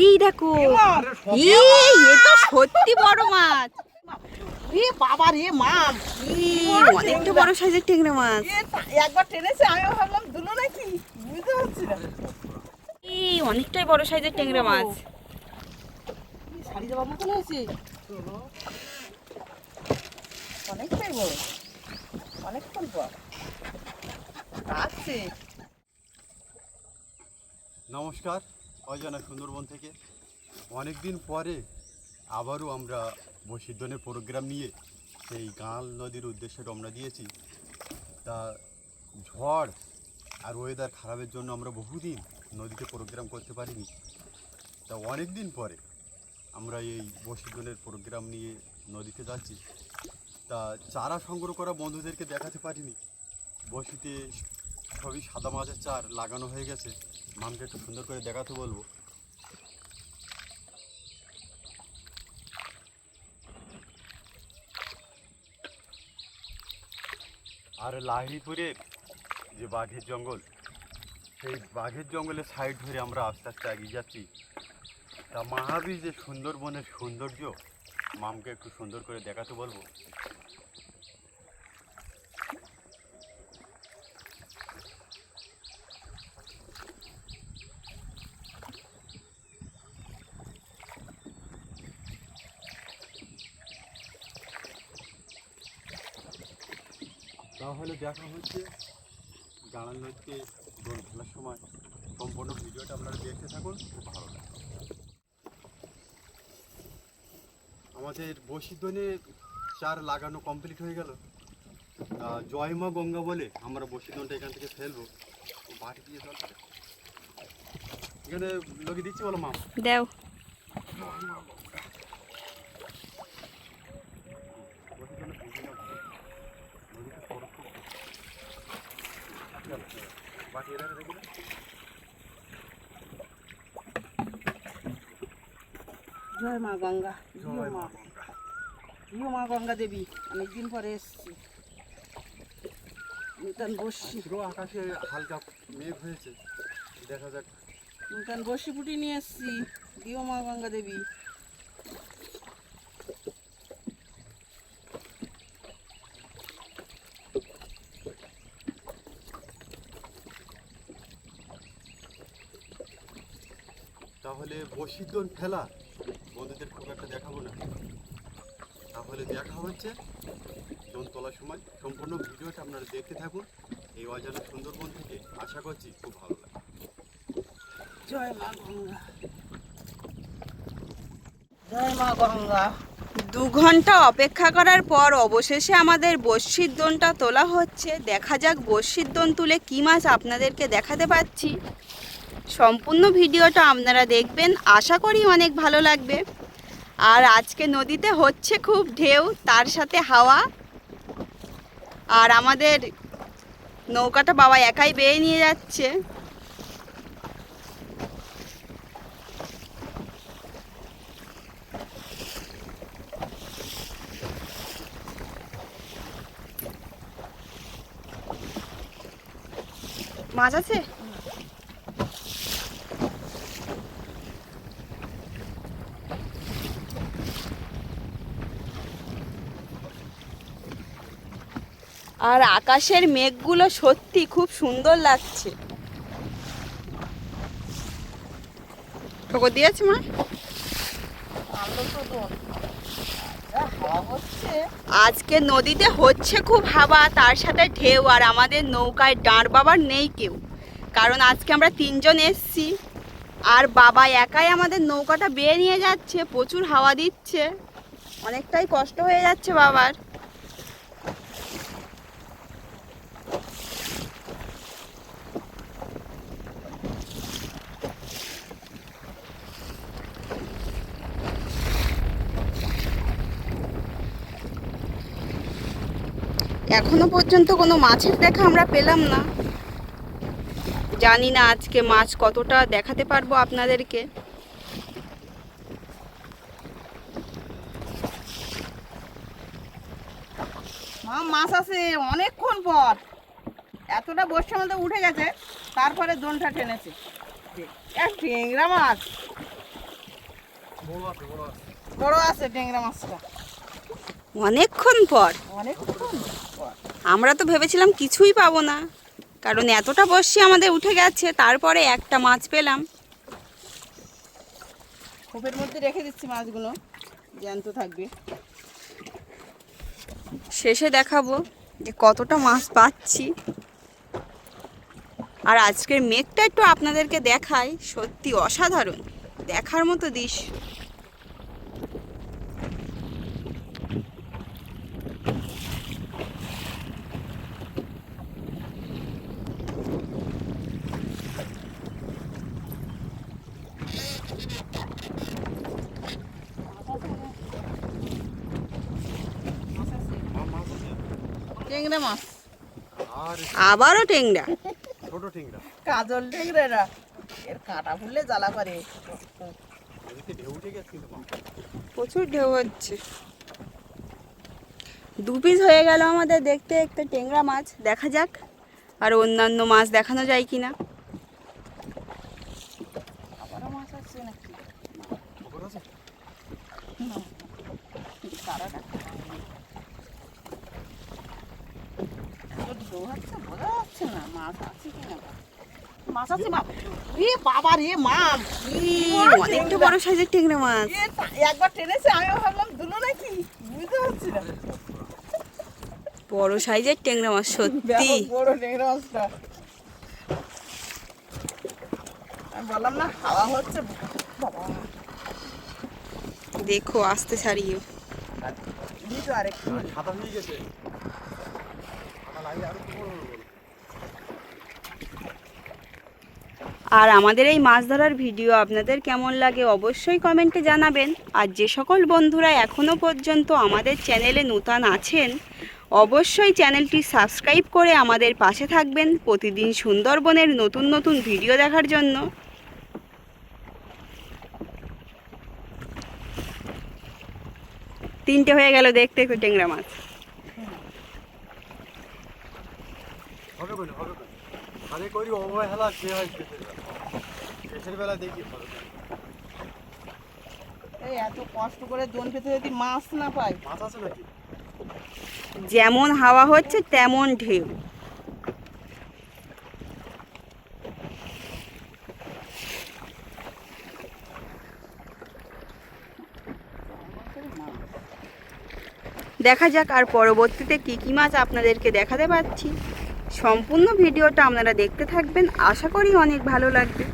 এই দেখো, এ তো সত্যি বড় মাছ। বাবা রে মাম, অনেকটা বড় সাইজের ট্যাংরা মাছ। একবার টেনেছে, আমি ভাবলাম দুলো নাকি, বুঝতে পারছি না। এই অনেকটাই বড় সাইজের ট্যাংরা মাছ। শাড়ি যাওয়ার মতন হয়েছে, অনেকটাই বড়, অনেকক্ষণ পর আসছে। নমস্কার, অজানা সুন্দরবন থেকে অনেক দিন পরে আবারও আমরা বশিরধনের প্রোগ্রাম নিয়ে সেই গাঁল নদীর উদ্দেশ্যে রওনা দিয়েছি। তা ঝড় আর ওয়েদার খারাপের জন্য আমরা বহুদিন নদীতে প্রোগ্রাম করতে পারিনি। তা অনেক দিন পরে আমরা এই বশিরধনের প্রোগ্রাম নিয়ে নদীতে যাচ্ছি। তা চারা সংগ্রহ করা বন্ধুদেরকে দেখাতে পারিনি। বশিতে সবই সাদা মাছের চার লাগানো হয়ে গেছে। মামকে একটু সুন্দর করে দেখাতে বলবো। আর লাহিপুরের যে বাঘের জঙ্গল, সেই বাঘের জঙ্গলের সাইড ধরে আমরা আস্তে আস্তে এগিয়ে যাচ্ছি। তা মাহাবীর যে সুন্দরবনের সৌন্দর্য, মামকে একটু সুন্দর করে দেখাতে বলবো। তাহলে দেখা হচ্ছে গাঁড়াল নদীতে দোল খেলার সময়। সম্পূর্ণ ভিডিওটা আপনারা দেখতে থাকুন, খুব ভালো লাগে। আমাদের বশিরধনে চার লাগানো কমপ্লিট হয়ে গেল। জয়মা গঙ্গা বলে আমরা বশিরধনটা এখান থেকে ফেলবো। বাড়ি দিয়ে জল এখানে লোকে দিচ্ছি, বলো মা দেও। জয় মা গঙ্গা, জয় মা গঙ্গা, জয় মা গঙ্গা দেবী। অনেকদিন পরে এসছি। নূতন বর্ষি, পুরো আকাশে হালকা মেঘ হয়েছে, দেখা যাক। নূতন বর্ষি ফুটি নিয়ে এসছি। দিও মা গঙ্গা দেবী। তাহলে বশিরধন ফেলা বন্ধুদের খুব একটা দেখাবো না। তাহলে দেখা হচ্ছে দোল তোলার সময়। সম্পূর্ণ ভিডিওটা আপনারা দেখতে থাকুন এই অজানা সুন্দরবন থেকে। আশা করছি খুব ভালো লাগে। জয় মা গঙ্গা, জয় মা গঙ্গা। 2 ঘন্টা অপেক্ষা করার পর অবশেষে আমাদের বড়শির দোনটা তোলা হচ্ছে। দেখা যাক বড়শির দোন তুলে কী মাছ আপনাদেরকে দেখাতে পাচ্ছি। সম্পূর্ণ ভিডিওটা আপনারা দেখবেন, আশা করি অনেক ভালো লাগবে। আর আজকে নদীতে হচ্ছে খুব ঢেউ, তার সাথে হাওয়া। আর আমাদের নৌকাটা বাবা একাই বেয়ে নিয়ে যাচ্ছে। মাছ আছে? আর আকাশের মেঘগুলো সত্যি খুব সুন্দর লাগছে। ঠোকর দিয়েছে মা? আজকে নদীতে হচ্ছে খুব হাওয়া, তার সাথে ঢেউ। আর আমাদের নৌকায় দাঁড় বাবার নেই কেউ, কারণ আজকে আমরা 3 জন এসছি। আর বাবা একাই আমাদের নৌকাটা বেয়ে নিয়ে যাচ্ছে। প্রচুর হাওয়া দিচ্ছে, অনেকটাই কষ্ট হয়ে যাচ্ছে বাবার। এখনো পর্যন্ত কোনো মাছের দেখা আমরা পেলাম না। জানি না আজকে মাছ কতটা দেখাতে পারবো আপনাদেরকে। মাছ আছে অনেকক্ষণ পর, এতটা বর্ষার মধ্যে উঠে গেছে, তারপরে দোনটা টেনেছে। ট্যাংরা মাছ বড় আছে ট্যাংরা মাছটা, অনেকক্ষণ পর। অনেকক্ষণ পর। আমরা তো ভেবেছিলাম কিছুই পাবো না, কারণ এতটা বর্ষি আমাদের উঠে গেছে, তারপরে একটা মাছ পেলাম। খোপের মধ্যে রেখে দিচ্ছি মাছগুলো, জ্যান্ত থাকবে। শেষে দেখাবো যে কতটা মাছ পাচ্ছি। আর আজকের মেঘটা একটু আপনাদেরকে দেখাই, সত্যি অসাধারণ, দেখার মতো দৃশ্য। ট্যাংরা মাছ, আর আবারও টেংরা। ছোট টিংরা, কাজল ট্যাংরা এরা। এর কাঁটা ফুললে জ্বালা করে। এদিকে ঢেউ উঠে গেছে কিন্তু মাছ। প্রচুর ঢেউ হচ্ছে। 2 পিস হয়ে গেল আমাদের দেখতে দেখতে টেংরা মাছ। দেখা যাক আর অন্যান্য মাছ দেখানো যায় কিনা। আবারও মাছ আসছে নাকি? পুকুর আছে? না, কাঁটাটা এত ঢেউ হচ্ছে, বোঝা যাচ্ছে না মাছ আছে কিনা। মাছ আছে, মা। এ বাবা রে, মা! অনেকটা বড় সাইজের টেংরা মাছ। একবার টেনেছে, আমিও ভাবলাম দুলো নাকি, বুঝতে পারছি না। বড় সাইজের টেংরা মাছ সত্যি। ব্যাপক বড় ট্যাংরা মাছটা। আমি বললাম না হাওয়া হচ্ছে, বাবা। দেখো আস্তে ছাড়িয়ে। দিতো আরেকটু। সাদা হয়ে গেছে, সাদা লাগে আরো একটু বড় বড়। আর আমাদের এই মাছ ধরার ভিডিও আপনাদের কেমন লাগে অবশ্যই কমেন্টে জানাবেন। আর যে সকল বন্ধুরা এখনও পর্যন্ত আমাদের চ্যানেলে নতুন আছেন, অবশ্যই চ্যানেলটি সাবস্ক্রাইব করে আমাদের পাশে থাকবেন প্রতিদিন সুন্দরবনের নতুন নতুন ভিডিও দেখার জন্য। তিনটে হয়ে গেল দেখতে একটু টেংরা মাছ। হবে কই না, হবে কই। খালি করি অবহেলা কে হয় শেষের বেলা দেখি হবে কই। এই এত কষ্ট করে জন পেতে যদি মাছ না পাই। মাছ আছে নাকি? যেমন হাওয়া হচ্ছে তেমন ঢেউ। দেখা যাক আর পরবর্তীতে কী কী মাছ আপনাদেরকে দেখাতে পাচ্ছি। সম্পূর্ণ ভিডিওটা আপনারা দেখতে থাকবেন, আশা করি অনেক ভালো লাগবে।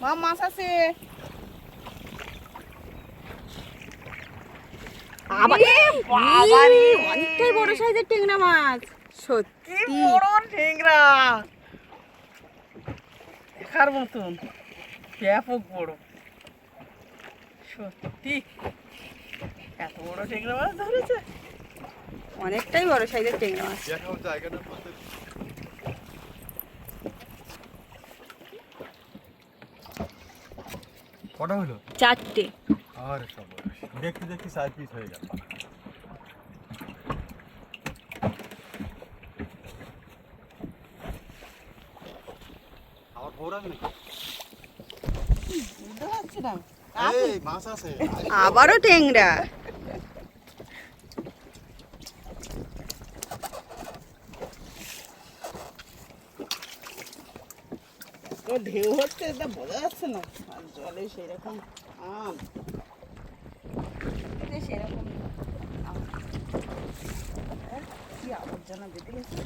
মা, মাছ আছে। আবার বাবা রে! অনেকটাই বড় সাইজের টেংরা মাছ কি সত্যি। বড় ট্যাংরা, দেখার মতন ব্যাপক বড়। সত্যি এত বড় ট্যাংরা মাছ ধরেছে। অনেকটাই বড় সাইজের টেংরা মাছ। দেখাও জায়গাটা পাশে। কটা হলো? 4টে। আর সব দেখতে দেখতে 4 পিস হয়ে গেল। আমার ভোর আছে নাকি? বুঝতে পারছি না। এই মাছ আছে। আবারও টেংরা। ও ঢেউ হচ্ছে, এটা বোঝা যাচ্ছে না। আর জলে সেরকম আম, এটা সেরকম আম। কি আবর্জনা বেঁধে গেছে।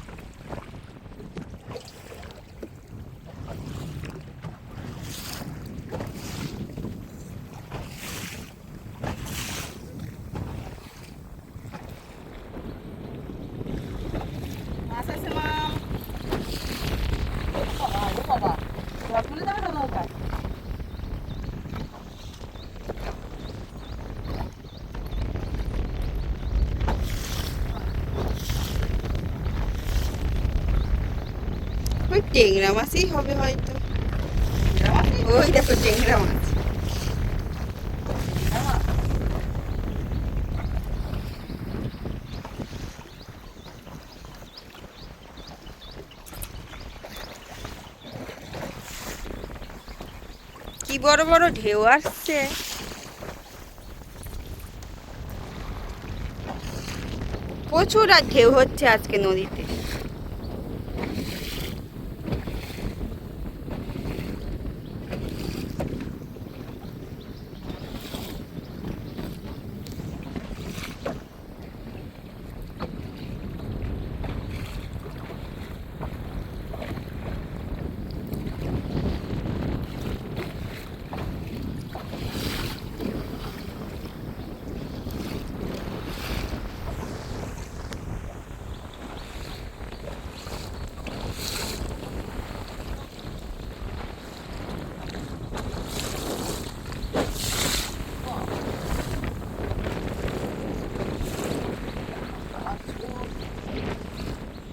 মাছ আছে, মা। বাবা, ও বাবা, জল তুলে যাবে না নৌকা। ওই টেংরা মাছই হবে হয়তো। ওই দেখো টেংরা মাছ। কি বড় বড় ঢেউ আসছে। প্রচুর আর ঢেউ হচ্ছে আজকে নদীতে।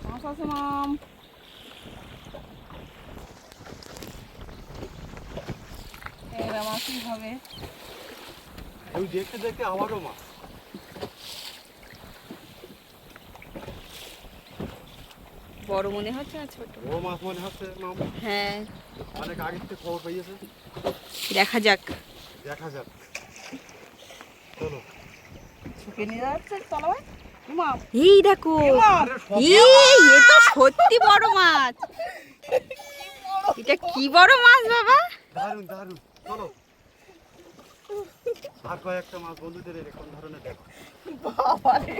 মাছ আছে মাম। ট্যাংরা মাছই হবে। ওই দেখতে দেখতে আবারও মাছ। বড় মনে হচ্ছে না ছোট? ও মাছ মনে হচ্ছে মাম। হ্যাঁ, অনেক আগের থেকে খবর পেয়েছে। দেখা যাক। দেখা যাক, চলো। ছুকে নিয়ে যাচ্ছে তলায়। মাম এই দেখো, আরে সব এ তো সত্যি বড় মাছ। এটা কি বড় মাছ বাবা! দারুণ দারুণ, চলো। আর কয়েকটা মাছ বন্ধুদের এরকম ধরনের দেখো। বাবারে,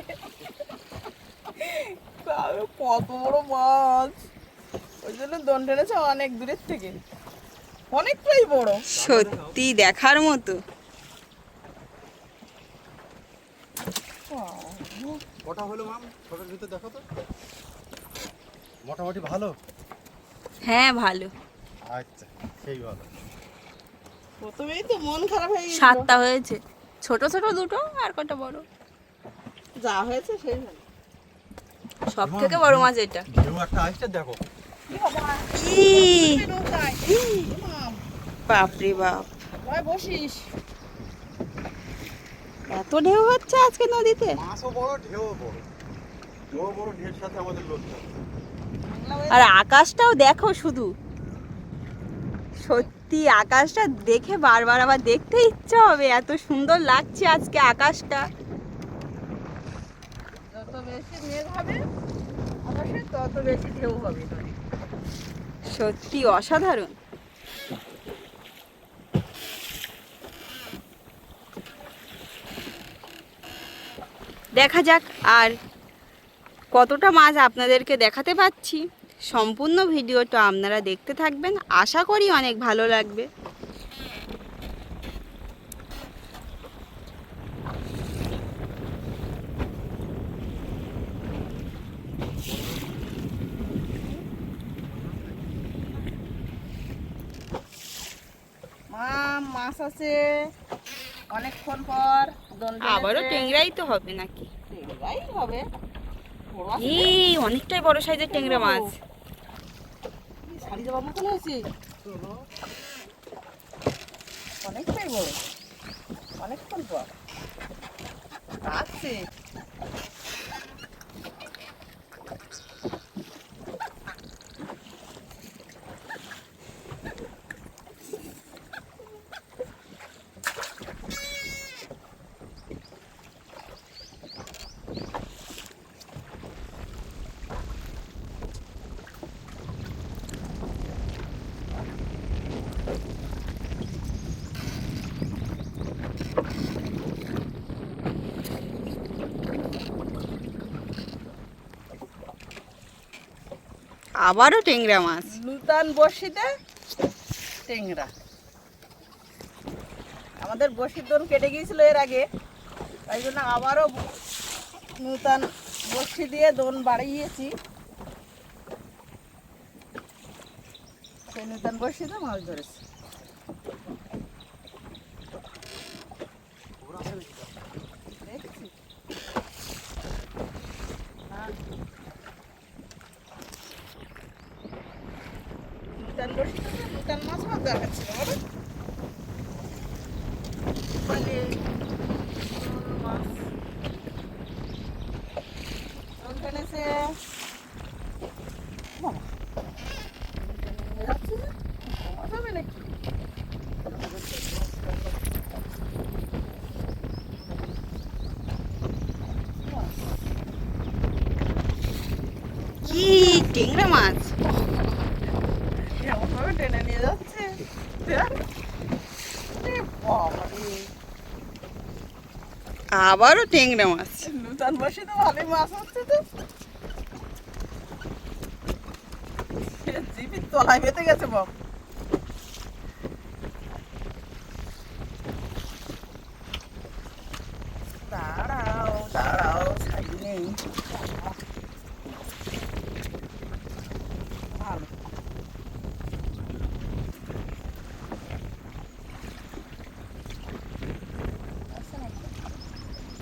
তাহলে কত বড় মাছ! ওই জন্য দন টেনেছে অনেক দূরের থেকে, অনেকটাই বড়। সত্যি দেখার মতো। কটা হলো মাম? ছোটের ভিতর দেখো তো। মোটামুটি ভালো। হ্যাঁ ভালো। আচ্ছা, সেই ভালো। প্রথমেই তো মন খারাপ হয়ে গেছিল। 7টা হয়েছে, ছোট ছোট দুটো আর কটা বড়। যা হয়েছে সেই ভালো। সব থেকে বড় মাছ এটা। ঢেউ একটা আসছে দেখো। কি বাবা, ই নৌকায়। মাম, বাপরে বাপ, ভাই বসিস। এত ঢেউ হচ্ছে আজকে নদীতে। মাছও বড়, ঢেউও বড়। বড় বড় ঢেউর সাথে আমাদের লড়তে হবে। আর আকাশটাও দেখো শুধু, সত্যি আকাশটা দেখে বারবার আবার দেখতে ইচ্ছা হবে, এত সুন্দর লাগছে আজকে আকাশটা। যত বেশি মেঘ হবে আকাশে তত বেশি ঢেউ হবে নদী। সত্যি অসাধারণ। দেখা যাক আর কতটা মাছ আপনাদেরকে দেখাতে পাচ্ছি। সম্পূর্ণ ভিডিওটা আপনারা দেখতে থাকবেন, আশা করি অনেক ভালো লাগবে। মাম, মাছ আছে অনেকক্ষণ পর। দন টেনেছে। আবারও ট্যাংরাই তো হবে নাকি? ট্যাংরাই হবে। বড় আছে। এই অনেকটাই বড় সাইজের ট্যাংরা মাছ। শাড়ি যাবার মতন হয়েছে। অনেকটাই বড়, অনেকক্ষণ পর আছে। আবারও ট্যাংরা মাছ। নূতন বড়শিতে ট্যাংরা। আমাদের বড়শির দোন কেটে গিয়েছিল এর আগে, তাই জন্য আবারও নূতন বড়শি দিয়ে দোন বাড়িয়েছি। সেই নূতন বড়শিতে মাছ ধরেছি। দেখছি। হ্যাঁ। নূতন বড়শিতে নূতন মাছ আমার দরকার ছিল বলো। বলে মাছ দোন টেনেছে। বাবা, দোন টেনে যাচ্ছে না? মাছ হবে নাকি? টেংরা মাছ। কেমন ভাবে টেনে নিয়ে যাচ্ছে দেখ। এ বাবা রে, আবারও টেংরা মাছ। নূতন বসে তো ভালোই মাছ হচ্ছে তো। জিপির তলায় বেঁধে গেছে বাপ। দাঁড়াও দাঁড়াও, ছাড়ি নেই। ভালো।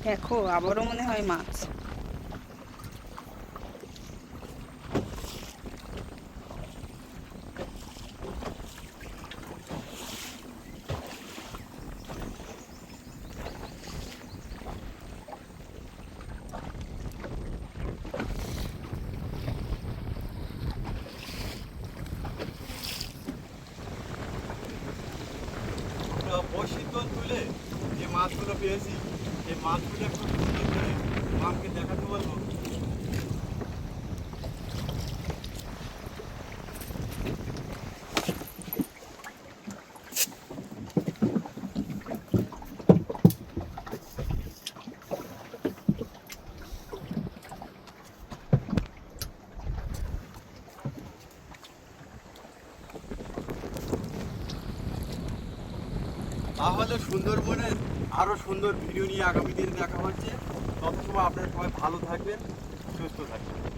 দেখো আবারও মনে হয় মাছ। আমরা বড়শির দোল তুলে যে মাছগুলো পেয়েছি এই মাছগুলো একটু সুন্দর করে মামকে দেখাতে বলবো। তাহলে সুন্দরবনের আরো সুন্দর ভিডিও নিয়ে আগামী দিনে দেখা হচ্ছে। তত সময় আপনারা সবাই ভালো থাকবেন, সুস্থ থাকবেন।